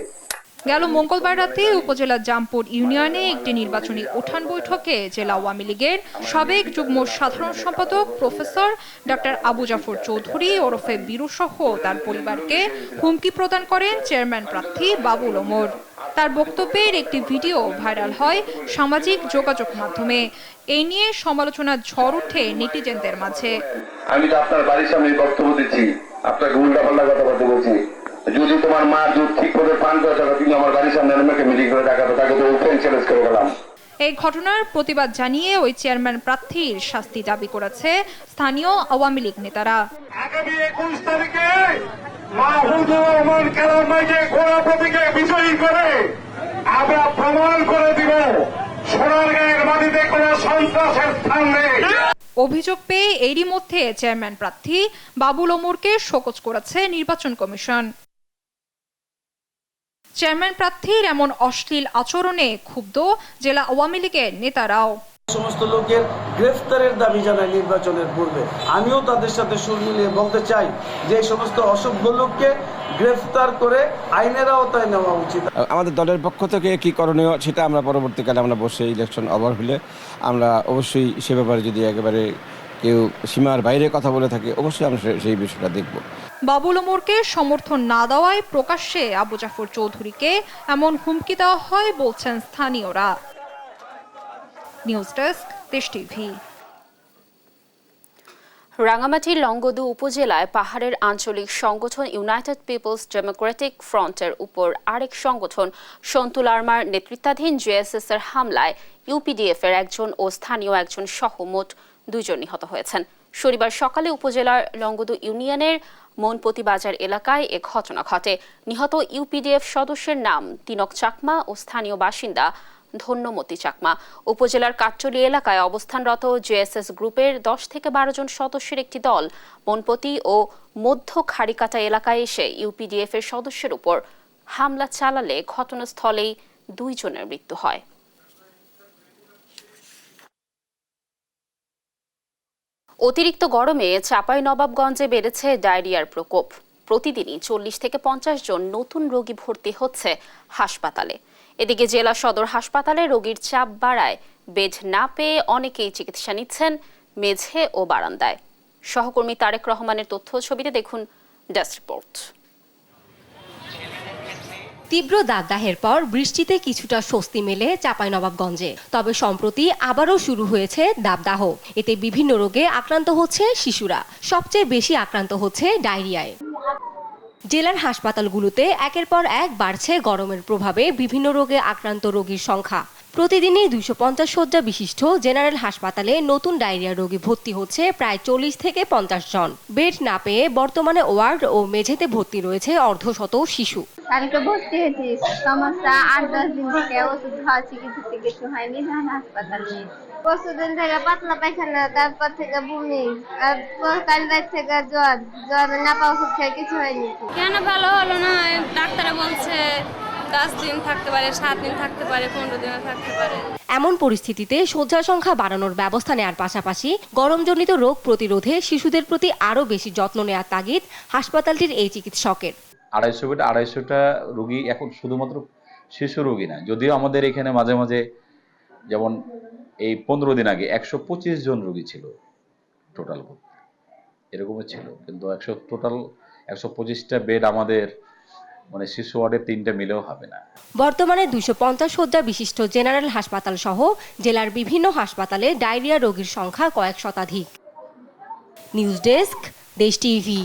গেল মঙ্গলবার রাতে উপজেলার জামপুর ইউনিয়নে একটি নির্বাচনী উঠান বৈঠকে জেলা আওয়ামী লীগের সাবেক যুগ্ম সাধারণ সম্পাদক প্রফেসর ডক্টর আবু জাফর চৌধুরী ওরফে বীরু সহ তার পরিবারকে হুমকি প্রদান করেন চেয়ারম্যান প্রার্থী বাবুল ওমর। তার বক্তব্যের একটি ভিডিও ভাইরাল হয় সামাজিক যোগাযোগ মাধ্যমে। এই নিয়ে সমালোচনার ঝড় ওঠে নেটিজেনদের মাঝে। আমি তো আপনার বাড়ির সামনে বক্তব্য দিচ্ছি, আপনাকে উল্টাপাল্টা কথা বলছি। যদি তোমার মা দুধ ঠিক করে পান করে থাকো, তুমি আমার বাড়ির সামনে আমাকে মিটিং করে দেখাতো, তাকে তো ওপেন চ্যালেঞ্জ করে গেলাম। এই ঘটনার প্রতিবাদ জানিয়ে ওই চেয়ারম্যান প্রার্থীর শাস্তি দাবি করেছে স্থানীয় আওয়ামী লীগ নেতারা। আগামী 21 তারিখে মাহফুজুর রহমান কালামাইকে ঘোড়া প্রতীকে বিজয়ী করে আমরা প্রমাণ করে দিব সোনারগাঁয়ের মাটিতে কোনো সন্ত্রাসের স্থান নেই। অভিযোগ পেয়ে এরই মধ্যে চেয়ারম্যান প্রার্থী বাবুল ওমরকে শোকজ করেছে নির্বাচন কমিশন। চেয়ারম্যান প্রার্থীর এমন অশ্লীল আচরণে ক্ষুব্ধ জেলা আওয়ামী লীগের নেতারাও। সমস্ত লোকের গ্রেফতারের দাবি জানায় নির্বাচনের পূর্বে। আমিও তাদের সাথে সুর মিলিয়ে বলতে চাই যে এই সমস্ত অসভ্য লোককে গ্রেফতার করে আইনের আওতায় নেওয়া উচিত। আমাদের দলের পক্ষ থেকে কি করণীয় সেটা আমরা পরবর্তীকালে আমরা বসে ইলেকশন ওভার হলে আমরা অবশ্যই সে ব্যাপারে যদি একেবারে কেউ সীমার বাইরে কথা বলে থাকে অবশ্যই আমরা সেই বিষয়টা দেখব। বাবুল ওমরকে সমর্থন না দেওয়ায় প্রকাশ্যে আবু জাফর চৌধুরীকে এমন হুমকি দেওয়া হয় বলছেন স্থানীয়রা। নিউজ ডেস্ক, দেশ টিভি। রাঙামাটির লংগদু উপজেলায় পাহাড়ের আঞ্চলিক সংগঠন ইউনাইটেড পিপলস ডেমোক্রেটিক ফ্রন্টের উপর আরেক সংগঠন সন্তু লারমার নেতৃত্বাধীন জেএসএস এর হামলায় ইউপিডিএফ এর একজন ও স্থানীয় একজন সহ মোট 2 জন নিহত হয়েছেন। শনিবার সকালে উপজেলার লংগদু ইউনিয়নের মনপতি বাজার এলাকায় এ ঘটনা ঘটে। নিহত ইউপিডিএফ সদস্যের নাম তিনক চাকমা ও স্থানীয় বাসিন্দা ধন্যমতি চাকমা। উপজেলার কাট্টলি এলাকায় অবস্থানরত জেএসএস গ্রুপের 10 থেকে 12 জন সদস্যের একটি দল মনপতি ও মধ্য খাড়িকাটা এলাকায় এসে ইউপিডিএফ এর সদস্যের উপর হামলা চালালে ঘটনাস্থলেই 2 জনের মৃত্যু হয়। অতিরিক্ত গরমে চাঁপাইনবাবগঞ্জে বেড়েছে ডায়রিয়ার প্রকোপ। প্রতিদিনই 40 থেকে 50 জন নতুন রোগী ভর্তি হচ্ছে হাসপাতালে। এদিকে জেলা সদর হাসপাতালে রোগীর চাপ বাড়ায় বেড না পেয়ে অনেকেই চিকিৎসা নিচ্ছেন মেঝে ও বারান্দায়। সহকর্মী তারেক রহমানের তথ্য ছবিতে দেখুন ডেস্ক রিপোর্ট। তীব্র দাবদাহের পর বৃষ্টিতে কিছুটা স্বস্তি মেলে চাঁপাইনবাবগঞ্জে। তবে সম্প্রতি আবারও শুরু হয়েছে দাবদাহ। এতে বিভিন্ন রোগে আক্রান্ত হচ্ছে শিশুরা। সবচেয়ে বেশি আক্রান্ত হচ্ছে ডায়রিয়ায়। জেলার হাসপাতালগুলোতে একের পর এক বাড়ছে গরমের প্রভাবে বিভিন্ন রোগে আক্রান্ত রোগীর সংখ্যা। প্রতিদিনই 250 শয্যা বিশিষ্ট জেনারেল হাসপাতালে নতুন ডায়রিয়া রোগী ভর্তি হচ্ছে প্রায় 40 থেকে 50 জন। বেড না পেয়ে বর্তমানে ওয়ার্ড ও মেঝেতে ভর্তি রয়েছে অর্ধশত শিশু। কালকে ভর্তি হয়েছি, সমস্যা 8-10 দিন থেকে ওষুধ খাওয়াচ্ছি, কিছু হয়নি, হাসপাতালে পরশুদিন থেকে পাতলা পায়খানা, তারপর থেকে বমি, আর কাল রাত থেকে জ্বর না পাওয়া ওষুধ খেয়ে কিছু হয়নি। কেন ভালো হলো না? ডাক্তার বলছে 10 দিন থাকতে পারে, 7 দিন থাকতে পারে, 15 দিনও থাকতে পারে। এমন পরিস্থিতিতে শয্যা সংখ্যা বাড়ানোর ব্যবস্থা নেওয়ার পাশাপাশি গরমজনিত রোগ প্রতিরোধে শিশুদের প্রতি আরও বেশি যত্ন নেওয়ার তাগিদ হাসপাতালটির এই চিকিৎসকের। 250টা রোগী এখন শুধুমাত্র শিশু রোগী না, যদিও আমাদের এখানে মাঝে মাঝে যেমন এই 15 দিন আগে 125 জন রোগী ছিল টোটাল, এরকমই ছিল, কিন্তু টোটাল 125টা বেড আমাদের মানে শিশু ওয়ার্ডে 3টা মিলেও হবে না। বর্তমানে 250 শয্যা বিশিষ্ট জেনারেল হাসপাতাল সহ জেলার বিভিন্ন হাসপাতালে ডায়রিয়া রোগীর সংখ্যা কয়েক শতাধিক। নিউজ ডেস্ক, দেশ টিভি।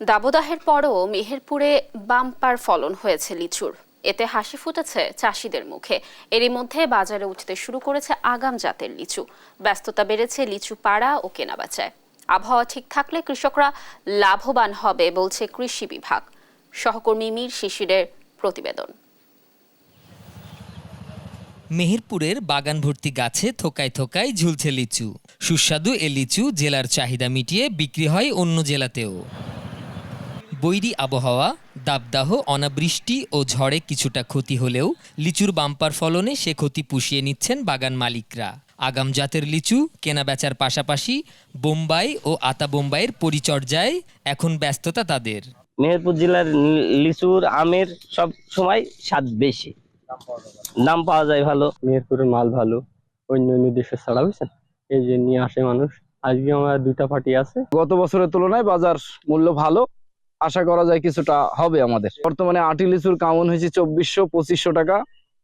দাবদাহের পরও মেহেরপুরে বাম্পার ফলন হয়েছে লিচুর। এতে হাসি ফুটেছে চাষিদের মুখে। এরই মধ্যে বাজারে উঠতে শুরু করেছে আগাম জাতের লিচু। ব্যস্ততা বেড়েছে লিচু পাড়া ও কেনাবেচায়। আবহাওয়া ঠিক থাকলে কৃষকরা লাভবান হবে বলছে কৃষি বিভাগ। সহকর্মী মীর শিশিরের প্রতিবেদন। মেহেরপুরের বাগান ভর্তি গাছে থোকায় থোকায় ঝুলছে লিচু। সুস্বাদু এ লিচু জেলার চাহিদা মিটিয়ে বিক্রি হয় অন্য জেলাতেও। বৈরী আবহাওয়া, দাবদাহ, অনাবৃষ্টি ও ঝড়ে কিছুটা ক্ষতি হলেও লিচুর বাম্পার ফলনে সে ক্ষতি পুষিয়ে নিচ্ছেন বাগান মালিকরা। আগাম জাতের লিচু কেনা বেচার পাশাপাশি বোম্বাই ও আতা বোম্বাইয়ের পরিচর্যায় এখন ব্যস্ততা তাদের। মেহেরপুর জেলার লিচুর আমের সব সময় স্বাদ বেশি, দাম পাওয়া যায় ভালো। মেহেরপুরের মাল ভালো, অন্য দেশে ছাড়া বুঝছেন, এই যে নিয়ে আসে মানুষ। আজকে আমার 2টা পার্টি আছে। গত বছরের তুলনায় বাজার মূল্য ভালো, আশা করা যায় কিছুটা হবে আমাদের। বর্তমানে আটি লিচুর কাউন হয়েছে 2400-2500 টাকা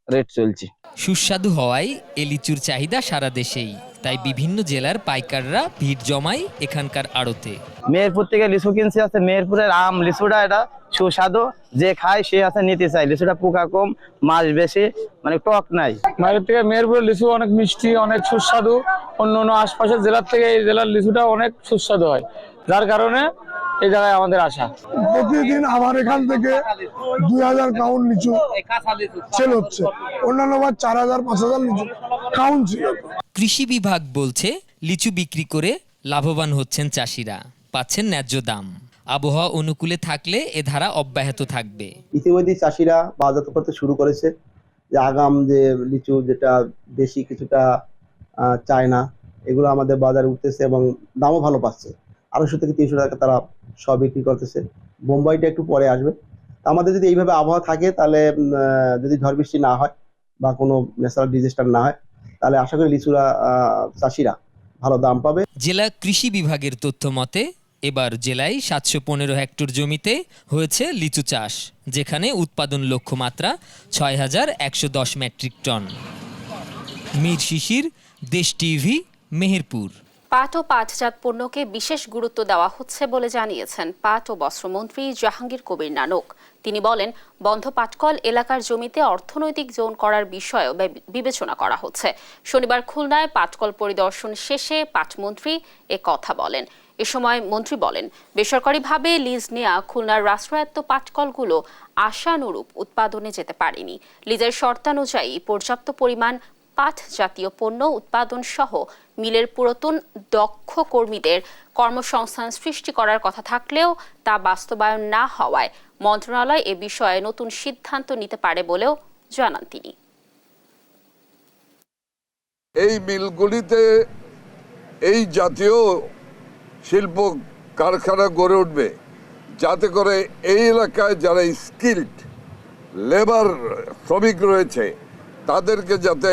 রেট চলছে। সুস্বাদু হওয়ায় এ লিচুর চাহিদা সারা দেশেই, তাই বিভিন্ন জেলার পাইকাররা ভিড় জমায় এখানকার আড়তে। মেহেরপুর থেকে লিচু কিনছে, আছে মেহেরপুরের আম লিচুটা, এটা সুস্বাদু, যে খায় সে আছে নিতে চায়। লিচুটা পোকা কম, মাছ বেশি, মানে টক নাই। বাইরের থেকে মেহেরপুরের লিচু অনেক মিষ্টি, অনেক সুস্বাদু। অন্য আশপাশের জেলার থেকে এই জেলার লিচুটা অনেক সুস্বাদু হয়, যার কারণে এই জায়গায় আমাদের আশা। প্রতিদিন আমার এখান থেকে 2000 কাউন্ট লিচু সেল হচ্ছে, অন্যান্য 4000-5000 লিচু কাউন্ট ছিল। কৃষি বিভাগ বলছে লিচু বিক্রি করে লাভবান হচ্ছেন চাষিরা, পাচ্ছেন ন্যায্য দাম। আবহাওয়া অনুকূলে থাকলে এ ধারা অব্যাহত থাকবে। ইতিমধ্যে চাষিরা বাজারজাত করতে শুরু করেছে, যে আগাম যে লিচু যেটা দেশি কিছুটা চায়না, এগুলো আমাদের বাজারে উঠতেছে এবং দামও ভালো পাচ্ছে। 250 থেকে 300 টাকা তারা সব বিক্রি করতেছে। বোম্বাইটা একটু পরে আসবে। আমাদের যদি এইভাবে আবহাওয়া থাকে, তাহলে যদি ঝড় বৃষ্টি না হয় বা কোনো ন্যাচারাল ডিজাস্টার না হয়, তাহলে আশা করি লিচুরা চাষিরা ভালো দাম পাবে। জেলা কৃষি বিভাগের তথ্য মতে এবার জেলায় 715 হেক্টর জমিতে হয়েছে লিচু চাষ, যেখানে উৎপাদন লক্ষ্যমাত্রা 6110 মেট্রিক টন। মীর শিশির, দেশ টিভি, মেহেরপুর। পাট ও পাটজাত পণ্যকে বিশেষ গুরুত্ব দেওয়া হচ্ছে বলে জানিয়েছেন পাট ও বস্ত্রমন্ত্রী জাহাঙ্গীর কবির নানক। তিনি বলেন, বন্ধ পাটকল এলাকার জমিতে অর্থনৈতিক জোন করার বিষয়েও বিবেচনা করা হচ্ছে। শনিবার খুলনায় পাটকল পরিদর্শন শেষে পাটমন্ত্রী এ কথা বলেন। এ সময় মন্ত্রী বলেন, বেসরকারিভাবে লিজ নেওয়া খুলনার রাষ্ট্রায়ত্ত পাটকলগুলো আশানুরূপ উৎপাদনে যেতে পারেনি। লিজের শর্তানুযায়ী পর্যাপ্ত পরিমাণ পাট জাতীয় পণ্য উৎপাদন সহ মিলের পুরাতন দক্ষ কর্মীদের কর্মসংস্থান সৃষ্টি করার কথা থাকলেও তা বাস্তবায়ন না হওয়ায় মন্ত্রণালয় এ বিষয়ে নতুন সিদ্ধান্ত নিতে পারে বলেও জানান তিনি। এই মিলগুলিতে এই জাতীয় শিল্প কারখানা গড়ে উঠবে, যাতে করে এই এলাকায় যারা স্কিল্ড লেবার শ্রমিক রয়েছে তাদেরকে যাতে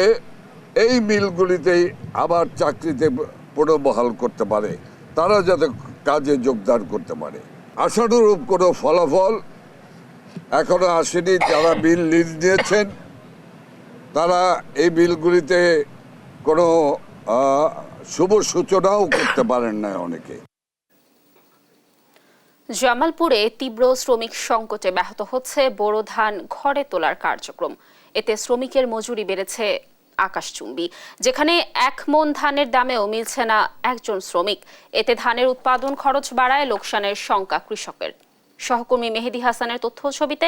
এই মিলগুলিতেই আবার চাকরিতে পুনর্বহাল করতে পারে, তারা যাতে কাজে যোগদান করতে পারে। আশানুরূপ কোনো ফলাফল এখনো আসেনি। যারা বিল লিজ নিয়েছেন তারা এই বিলগুলিতে কোনো শুভ সূচনাও করতে পারেন না অনেকে। জামালপুরে তীব্র শ্রমিক সংকটে ব্যাহত হচ্ছে বোরো ধান ঘরে তোলার কার্যক্রম। এতে শ্রমিকের মজুরি বেড়েছে আকাশচুম্বী। যেখানে 1 মণ ধানের দামেও মিলছে না একজন শ্রমিক। এতে ধানের উৎপাদন খরচ বাড়ায় লোকসানের শঙ্কা কৃষকের। সহকর্মী মেহেদি হাসানের তথ্য ছবিতে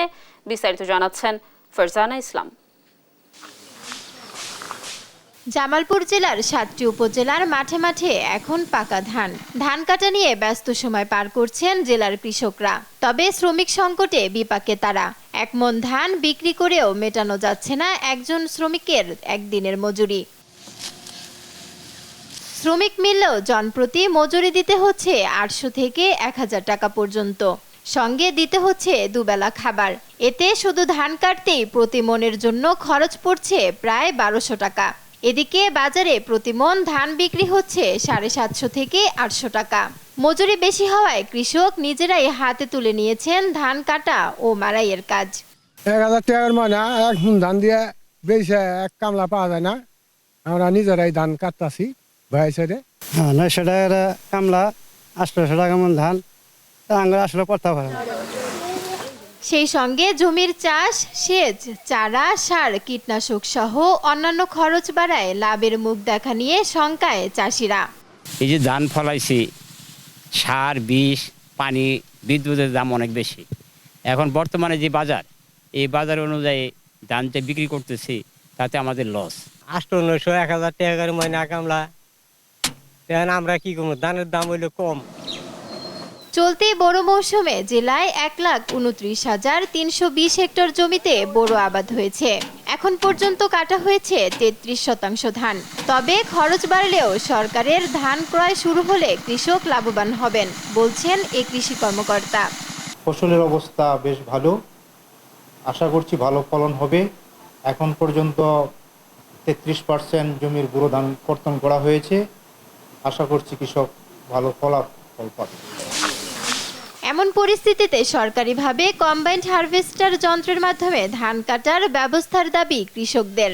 বিস্তারিত জানাচ্ছেন ফারজানা ইসলাম। জামালপুর জেলার 7টি উপজেলার মাঠে মাঠে এখন পাকা ধান। ধান কাটা নিয়ে ব্যস্ত সময় পার করছেন জেলার কৃষকরা। তবে শ্রমিক সংকটে বিপাকে তারা। 1 মণ ধান বিক্রি করেও মেটানো যাচ্ছে না একজন শ্রমিকের একদিনের মজুরি। শ্রমিক মিললেও জনপ্রতি মজুরি দিতে হচ্ছে 800 থেকে 1000 টাকা পর্যন্ত। সঙ্গে দিতে হচ্ছে দুবেলা খাবার। এতে শুধু ধান কাটতেই প্রতি মণের জন্য খরচ পড়ছে প্রায় 1200 টাকা। এদিকে বাজারে প্রতি মণ ধান বিক্রি হচ্ছে 750 থেকে 800 টাকা। মজুরি বেশি হওয়ায় কৃষক নিজেরাই হাতে তুলে নিয়েছেন ধান কাটা ও মাড়াইয়ের কাজ। 1000 টাকার মানে 1 মণ ধান দিয়ে বেশি এক কামলা পাওয়া যায় না। আমরা নিজেরাই ধান কাটতাছি ভাইসারে। 900 টাকার কামলা, 800 টাকা মণ ধান আমরা আসলে করতে পারি। সেই সঙ্গে জমির চাষ, সেচ, চারা, সার, কীটনাশক সহ অন্যান্য খরচ বাড়ায় লাভের মুখ দেখা নিয়ে শঙ্কায় চাষিরা। এই যে ধান ফলাইছি, সার, বিষ, পানি, বিদ্যুতের দাম অনেক বেশি। এখন বর্তমানে যে বাজার, এই বাজার অনুযায়ী ধানটা বিক্রি করতেছি, তাতে আমাদের লস। 800-900-1000 টাকা করে ময়না কামলা। আমরা কি করবো, ধানের দাম হইলো কম। চলতি বোরো মৌসুমে জেলায় 1,29,320 হেক্টর জমিতে বোরো আবাদ হয়েছে। এখন পর্যন্ত কাটা হয়েছে 33% ধান। তবে খরচ বাড়লেও সরকারের ধান ক্রয় শুরু হলে কৃষক লাভবান হবেন বলছেন এই কৃষি কর্মকর্তা। ফসলের অবস্থা বেশ ভালো, আশা করছি ভালো ফলন হবে। এখন পর্যন্ত 33% জমির বোরো ধান কর্তন করা হয়েছে। আশা করছি কৃষক ভালো ফলাফল পাবে। এমন পরিস্থিতিতে সরকারিভাবে কম্বাইন্ড হারভেস্টার যন্ত্রের মাধ্যমে ধান কাটার ব্যবস্থার দাবি কৃষকদের।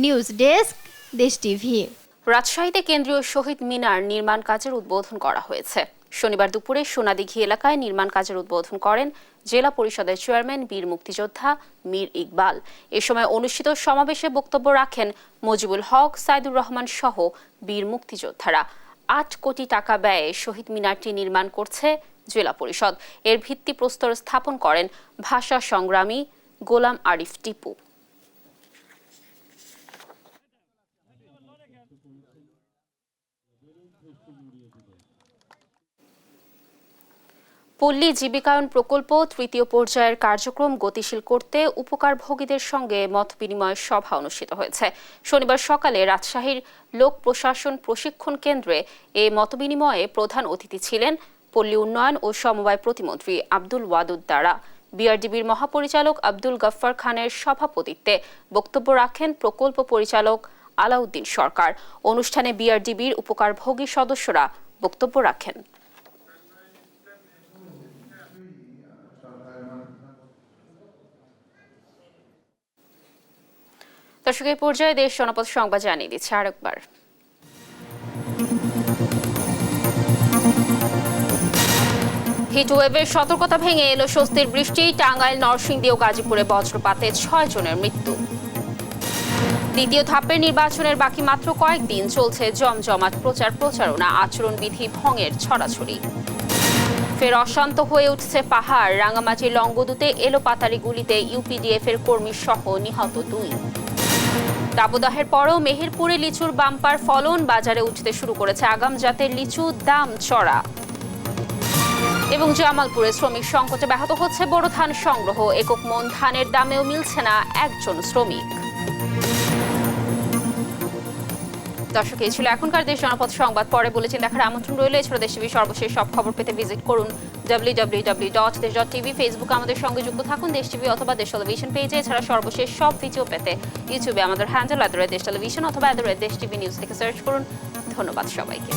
নিউজ ডেস্ক, দেশ টিভি। রাজশাহীতে কেন্দ্রীয় শহীদ মিনার নির্মাণ কাজের উদ্বোধন করা হয়েছে। শনিবার দুপুরে সোনাদিঘি এলাকায় নির্মাণ কাজের উদ্বোধন করেন জেলা পরিষদের চেয়ারম্যান বীর মুক্তিযোদ্ধা মীর ইকবাল। এ সময় অনুষ্ঠিত সমাবেশে বক্তব্য রাখেন মুজিবুল হক, সাইদুর রহমান সহ বীর মুক্তিযোদ্ধারা। 8 কোটি টাকা ব্যয়ে শহীদ মিনারটি নির্মাণ করছে জেলা পরিষদ। এর ভিত্তিপ্রস্তর স্থাপন করেন ভাষা সংগ্রামী গোলাম আরিফ টিপু। পল্লী জীবিকায়ন প্রকল্প 3য় পর্যায়ের কার্যক্রম গতিশীল করতে উপকারভোগীদের সঙ্গে মত বিনিময় সভা অনুষ্ঠিত হয়েছে। শনিবার সকালে রাজশাহীর লোক প্রশাসন প্রশিক্ষণ কেন্দ্রে এই মতবিনিময়ে প্রধান অতিথি ছিলেন পল্লী উন্নয়ন ও সমবায় প্রতিমন্ত্রী আব্দুল ওয়াদুদ দারা। বিআরডিবির মহাপরিচালক আব্দুল গফফার খানের সভাপতিত্বে বক্তব্য রাখেন প্রকল্প পরিচালক আলাউদ্দিন সরকার। অনুষ্ঠানে বিআরডিবির উপকারভোগী সদস্যরা বক্তব্য রাখেন। দর্শক, এই পর্যায়ে দেশ জনপদ সংবাদ জানিয়ে দিচ্ছে আরেকবার। হিটওয়েভের সতর্কতা ভেঙে এলো স্বস্তির বৃষ্টি। টাঙ্গাইল, নরসিংদী ও গাজীপুরে বজ্রপাতে 6 জনের মৃত্যু। দ্বিতীয় ধাপের নির্বাচনের বাকি মাত্র কয়েকদিন, চলছে জমজমাট প্রচারণা, আচরণবিধি ভঙ্গের ছড়াছড়ি। ফের অশান্ত হয়ে উঠছে পাহাড়। রাঙামাটির লংগদুতে এলোপাতাড়ি গুলিতে ইউপিডিএফ এর কর্মী সহ নিহত 2। দাবদাহের পরও মেহেরপুরে লিচুর বাম্পার ফলন, বাজারে উঠতে শুরু করেছে আগাম জাতের লিচু, দাম চড়া। এবং জামালপুরে শ্রমিক সংকটে ব্যাহত হচ্ছে বোরো ধান সংগ্রহ। একক মন ধানের দামেও মিলছে না একজন শ্রমিক। দর্শক, এই ছিল এখনকার দেশ জনপদ সংবাদ। পরে বুলেটিন দেখার আমন্ত্রণ রইল। এছাড়া দেশ টিভির সর্বশেষ সব খবর পেতে ভিজিট করুন www.desh.tv। ফেসবুকে আমাদের সঙ্গে যুক্ত থাকুন দেশ টিভি অথবা দেশ টেলিভিশন পেজে। এছাড়া সর্বশেষ সব ভিডিও পেতে ইউটিউবে আমাদের হ্যান্ডেল @দেশ টেলিভিশন অথবা @দেশ টিভি নিউজ থেকে সার্চ করুন। ধন্যবাদ সবাইকে।